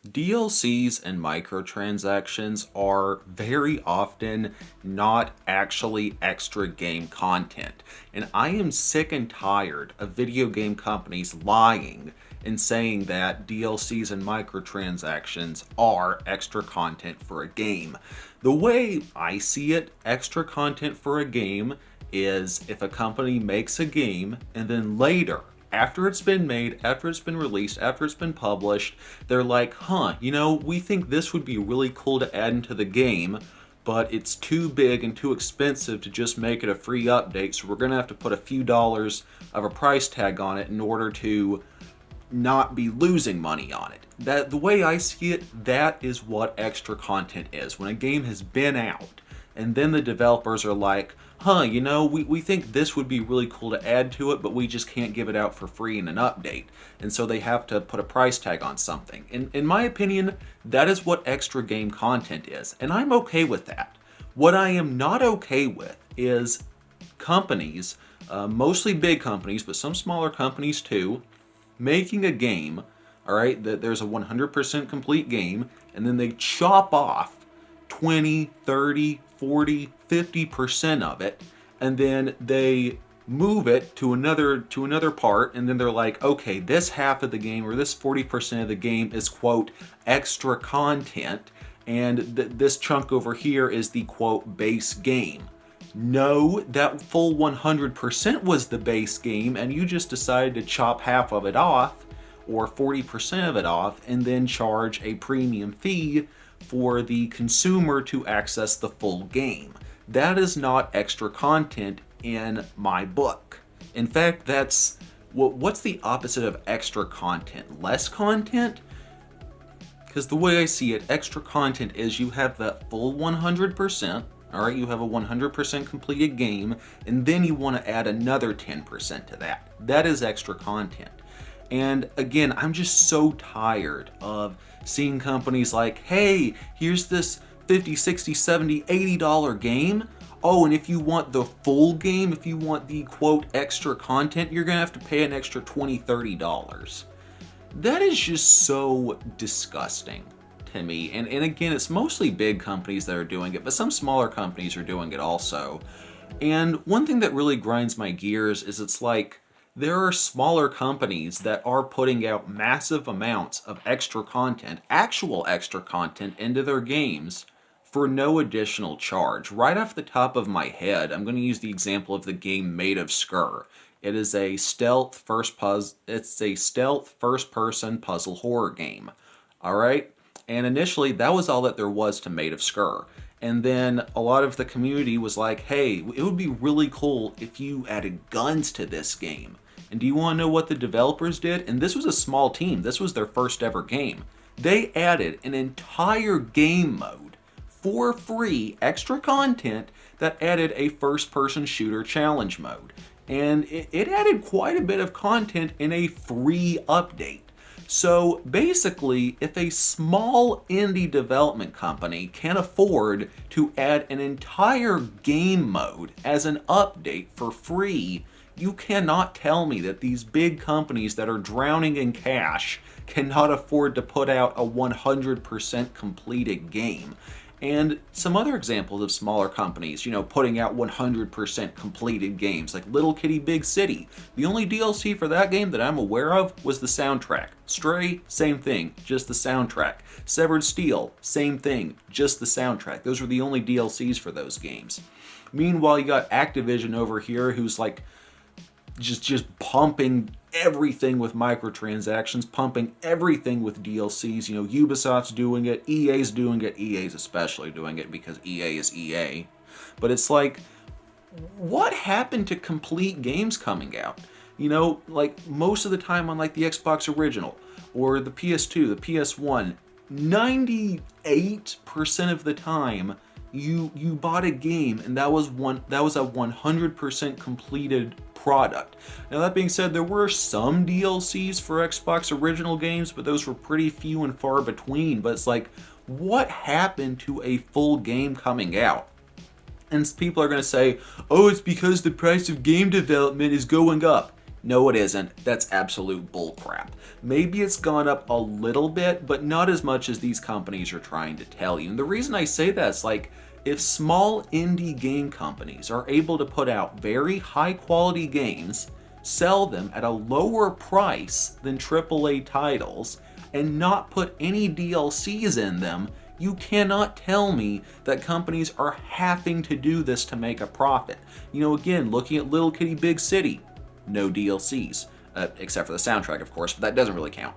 DLCs and microtransactions are very often not actually extra game content. And I am sick and tired of video game companies lying and saying that DLCs and microtransactions are extra content for a game. The way I see it, extra content for a game is if a company makes a game and then later, after it's been made, after it's been released, after it's been published, they're like, we think this would be really cool to add into the game, but it's too big and too expensive to just make it a free update, so we're going to have to put a few dollars of a price tag on it in order to not be losing money on it. That the way I see it, that is what extra content is. When a game has been out, and then the developers are like, we think this would be really cool to add to it, but we just can't give it out for free in an update. And so they have to put a price tag on something. In my opinion, that is what extra game content is. And I'm okay with that. What I am not okay with is companies, mostly big companies, but some smaller companies too, making a game, all right, that there's a 100% complete game, and then they chop off 20, 30, 40, 50% of it, and then they move it to another part, and then they're like, okay, this half of the game or this 40% of the game is quote extra content, and this chunk over here is the quote base game. No, that full 100% was the base game, and you just decided to chop half of it off or 40% of it off and then charge a premium fee for the consumer to access the full game. That is not extra content in my book. In fact, that's what's the opposite of extra content? Less content? Because the way I see it, extra content is you have that full 100%, all right, you have a 100% completed game, and then you want to add another 10% to that. That is extra content. And again, I'm just so tired of seeing companies like, hey, here's this $50, $60, $70, $80 game. Oh, and if you want the full game, if you want the quote extra content, you're going to have to pay an extra $20, $30. That is just so disgusting to me. And again, it's mostly big companies that are doing it, but some smaller companies are doing it also. And one thing that really grinds my gears is it's like, there are smaller companies that are putting out massive amounts of extra content, actual extra content, into their games for no additional charge. Right off the top of my head, I'm going to use the example of the game Made of Skur. It is a stealth first-person puzzle horror game. All right? And initially, that was all that there was to Made of Skur. And then a lot of the community was like, hey, it would be really cool if you added guns to this game. And do you want to know what the developers did? And this was a small team. This was their first ever game. They added an entire game mode for free, extra content, that added a first-person shooter challenge mode. And it added quite a bit of content in a free update. So basically, if a small indie development company can afford to add an entire game mode as an update for free, you cannot tell me that these big companies that are drowning in cash cannot afford to put out a 100% completed game. And some other examples of smaller companies, putting out 100% completed games, like Little Kitty Big City. The only DLC for that game that I'm aware of was the soundtrack. Stray, same thing, just the soundtrack. Severed Steel, same thing, just the soundtrack. Those were the only DLCs for those games. Meanwhile, you got Activision over here who's like just pumping everything with microtransactions, pumping everything with DLCs. Ubisoft's doing it, EA's doing it, EA's especially doing it because EA is EA. But it's like, what happened to complete games coming out? Like most of the time on like the Xbox original or the PS2, the PS1, 98% of the time you bought a game and that was a 100% completed product. Now that being said, there were some DLCs for Xbox original games, but those were pretty few and far between. But it's like, what happened to a full game coming out? And people are going to say, oh, it's because the price of game development is going up. No, it isn't. That's absolute bullcrap. Maybe it's gone up a little bit, but not as much as these companies are trying to tell you. And the reason I say that is like, if small indie game companies are able to put out very high quality games, sell them at a lower price than AAA titles, and not put any DLCs in them, you cannot tell me that companies are having to do this to make a profit. You know, again, looking at Little Kitty Big City, no DLCs, except for the soundtrack, of course, but that doesn't really count.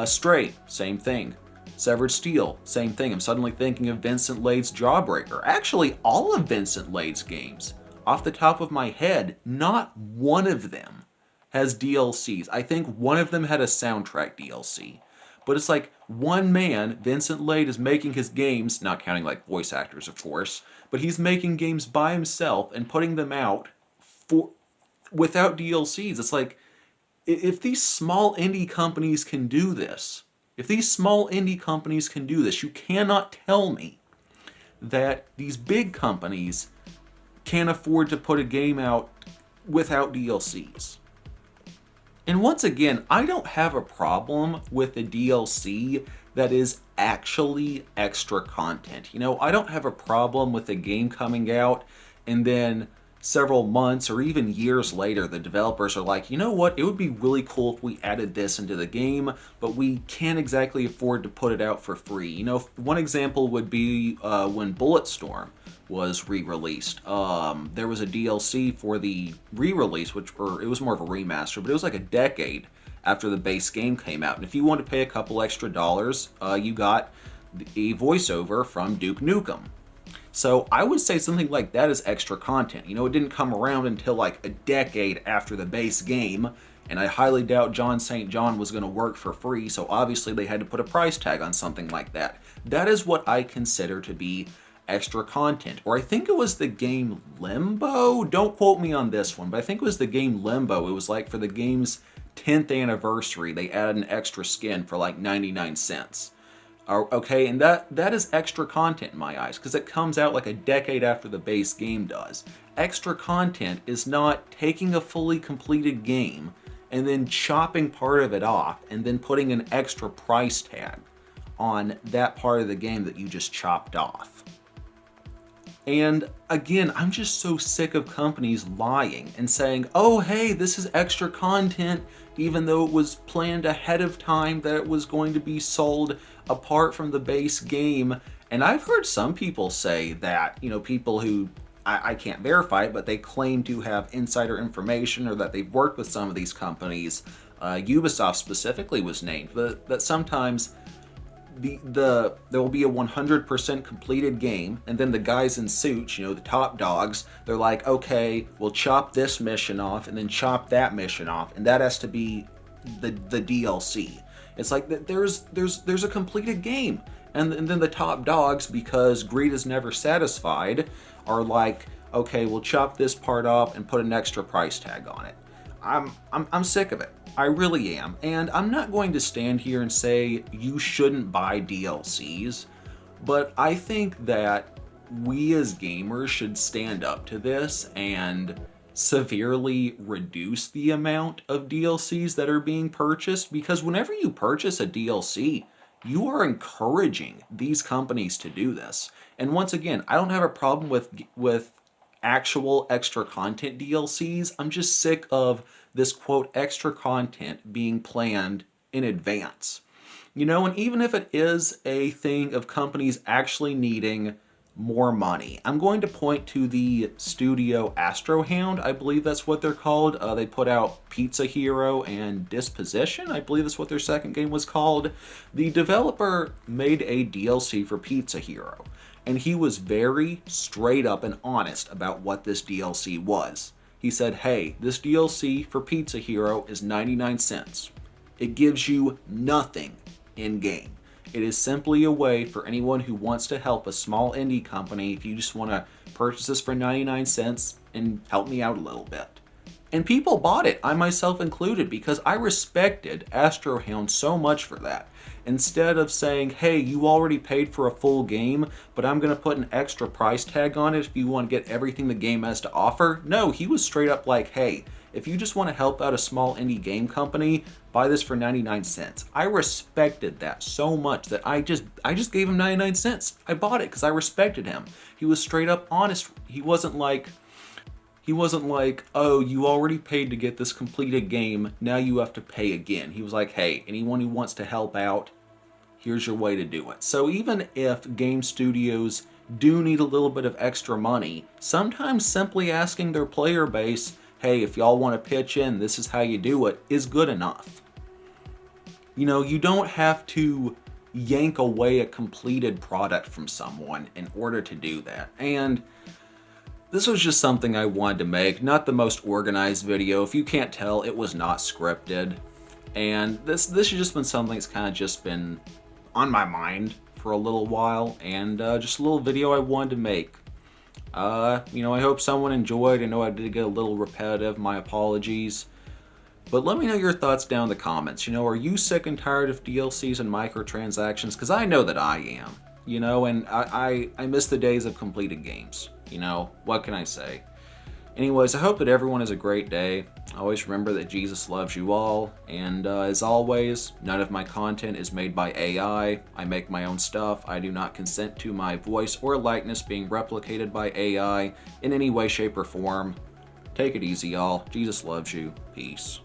Stray, same thing. Severed Steel, same thing. I'm suddenly thinking of Vincent Lade's Jawbreaker. Actually, all of Vincent Lade's games, off the top of my head, not one of them has DLCs. I think one of them had a soundtrack DLC. But it's like one man, Vincent Lade, is making his games, not counting like voice actors, of course, but he's making games by himself and putting them out without DLCs. It's like, if these small indie companies can do this, you cannot tell me that these big companies can't afford to put a game out without DLCs. And once again, I don't have a problem with a DLC that is actually extra content. You know, I don't have a problem with a game coming out and then several months or even years later, the developers are like, you know what, it would be really cool if we added this into the game, but we can't exactly afford to put it out for free. You know, one example would be when Bulletstorm was re-released. There was a DLC for the re-release, it was more of a remaster, but it was like a decade after the base game came out. And if you wanted to pay a couple extra dollars, you got a voiceover from Duke Nukem. So I would say something like that is extra content. You know, it didn't come around until like a decade after the base game, and I highly doubt John St. John was going to work for free, so obviously they had to put a price tag on something like that. That is what I consider to be extra content. Or I think it was the game Limbo? Don't quote me on this one, but I think it was the game Limbo. It was like for the game's 10th anniversary, they added an extra skin for like 99 cents. Okay, and that is extra content in my eyes, because it comes out like a decade after the base game does. Extra content is not taking a fully completed game and then chopping part of it off and then putting an extra price tag on that part of the game that you just chopped off. And again, I'm just so sick of companies lying and saying, oh hey, this is extra content, even though it was planned ahead of time that it was going to be sold apart from the base game. And I've heard some people say that, you know, people who, I can't verify it, but they claim to have insider information or that they've worked with some of these companies, Ubisoft specifically was named, that sometimes there will be a 100% completed game, and then the guys in suits, you know, the top dogs, they're like, okay, we'll chop this mission off and then chop that mission off, and that has to be the DLC. It's like there's a completed game, and then the top dogs, because greed is never satisfied, are like, okay, we'll chop this part off and put an extra price tag on it. I'm sick of it. I really am. And I'm not going to stand here and say you shouldn't buy DLCs, but I think that we as gamers should stand up to this and severely reduce the amount of DLCs that are being purchased, because whenever you purchase a DLC, you are encouraging these companies to do this. And once again, I don't have a problem with actual extra content DLCs. I'm just sick of this quote extra content being planned in advance. You know, and even if it is a thing of companies actually needing more money, I'm going to point to the studio Astrohound. I believe that's what they're called. They put out Pizza Hero and Disposition. I believe that's what their second game was called. The developer made a DLC for Pizza Hero, and he was very straight up and honest about what this DLC was. He said, hey, this DLC for Pizza Hero is 99 cents. It gives you nothing in-game. It is simply a way for anyone who wants to help a small indie company, if you just want to purchase this for 99 cents and help me out a little bit. And people bought it, I myself included, because I respected Astrohound so much for that. Instead of saying, hey, you already paid for a full game, but I'm going to put an extra price tag on it if you want to get everything the game has to offer. No, he was straight up like, hey, if you just want to help out a small indie game company, buy this for 99 cents. I respected that so much that I just gave him 99 cents. I bought it because I respected him. He was straight up honest. He wasn't like, oh, you already paid to get this completed game, now you have to pay again. He was like, hey, anyone who wants to help out, here's your way to do it. So even if game studios do need a little bit of extra money, sometimes simply asking their player base, hey, if y'all want to pitch in, this is how you do it, is good enough. You know, you don't have to yank away a completed product from someone in order to do that. And this was just something I wanted to make, not the most organized video. If you can't tell, it was not scripted. And this has just been something that's kind of just been on my mind for a little while, and just a little video I wanted to make. You know, I hope someone enjoyed. I know I did get a little repetitive, my apologies. But let me know your thoughts down in the comments. You know, are you sick and tired of DLCs and microtransactions? Because I know that I am. You know, and I miss the days of completed games. You know, what can I say? Anyways, I hope that everyone has a great day. Always remember that Jesus loves you all. And as always, none of my content is made by AI. I make my own stuff. I do not consent to my voice or likeness being replicated by AI in any way, shape, or form. Take it easy, y'all. Jesus loves you. Peace.